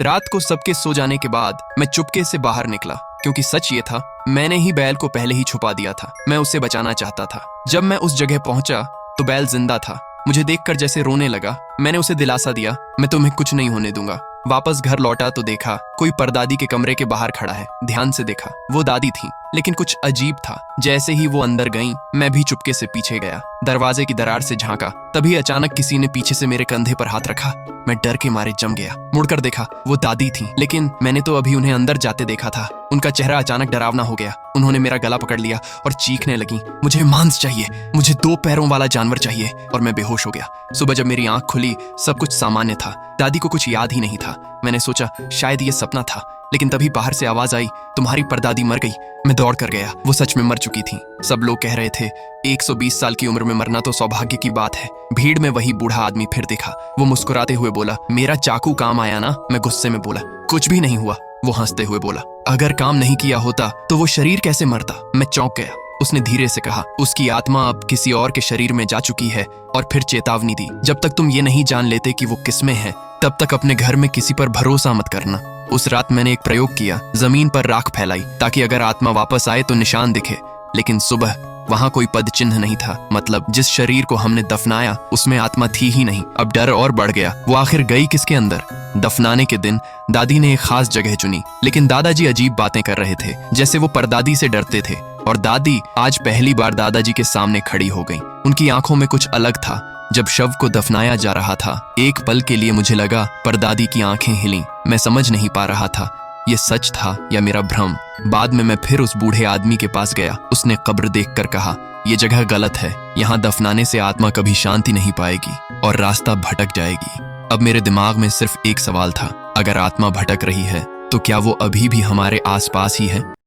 रात को सबके सो जाने के बाद मैं चुपके से बाहर निकला, क्योंकि सच ये था, मैंने ही बैल को पहले ही छुपा दिया था। मैं उसे बचाना चाहता था। जब मैं उस जगह पहुंचा तो बैल जिंदा था। मुझे देखकर जैसे रोने लगा। मैंने उसे दिलासा दिया, मैं तुम्हें कुछ नहीं होने दूंगा। वापस घर लौटा तो देखा कोई परदादी के कमरे के बाहर खड़ा है। ध्यान से देखा, वो दादी थी, लेकिन कुछ अजीब था। जैसे ही वो अंदर गईं, मैं भी चुपके से पीछे गया। दरवाजे की दरार से झांका, तभी अचानक किसी ने पीछे से मेरे कंधे पर हाथ रखा। मैं डर के मारे जम गया। मुड़कर देखा, वो दादी थी, लेकिन मैंने तो अभी उन्हें अंदर जाते देखा था। उनका चेहरा अचानक डरावना हो गया। उन्होंने मेरा गला पकड़ लिया और चीखने लगी, मुझे मांस चाहिए, मुझे 2 पैरों वाला जानवर चाहिए। और मैं बेहोश हो गया। सुबह जब मेरी आंख खुली, सब कुछ सामान्य था। दादी को कुछ याद ही नहीं था। मैंने सोचा शायद ये सपना था, लेकिन तभी बाहर से आवाज आई, तुम्हारी परदादी मर गई। मैं दौड़ कर गया। वो सच में मर चुकी थी। सब लोग कह रहे थे 120 साल की उम्र में मरना तो सौभाग्य की बात है। भीड़ में वही बूढ़ा आदमी फिर दिखा। वो मुस्कुराते हुए बोला, मेरा चाकू काम आया ना? मैं गुस्से में बोला, कुछ भी नहीं हुआ। वो हंसते हुए बोला, अगर काम नहीं किया होता तो वो शरीर कैसे मरता? मैं चौंक गया। उसने धीरे से कहा, उसकी आत्मा अब किसी और के शरीर में जा चुकी है। और फिर चेतावनी दी, जब तक तुम ये नहीं जान लेते कि वो किसमें है, तब तक अपने घर में किसी पर भरोसा मत करना। उस रात मैंने एक प्रयोग किया। जमीन पर राख फैलाई ताकि अगर आत्मा वापस आए तो निशान दिखे। लेकिन सुबह वहां कोई पद चिन्ह नहीं था। मतलब जिस शरीर को हमने दफनाया उसमें आत्मा थी ही नहीं। अब डर और बढ़ गया। वो आखिर गई किसके अंदर? दफनाने के दिन दादी ने एक खास जगह चुनी, लेकिन दादाजी अजीब बातें कर रहे थे, जैसे वो परदादी से डरते थे। और दादी आज पहली बार दादाजी के सामने खड़ी हो गई। उनकी आंखों में कुछ अलग था। जब शव को दफनाया जा रहा था, एक पल के लिए मुझे लगा परदादी की आंखें हिलीं। मैं समझ नहीं पा रहा था ये सच था या मेरा भ्रम। बाद में मैं फिर उस बूढ़े आदमी के पास गया। उसने कब्र देखकर कहा, ये जगह गलत है। यहाँ दफनाने से आत्मा कभी शांति नहीं पाएगी और रास्ता भटक जाएगी। अब मेरे दिमाग में सिर्फ एक सवाल था, अगर आत्मा भटक रही है तो क्या वो अभी भी हमारे आसपास ही है?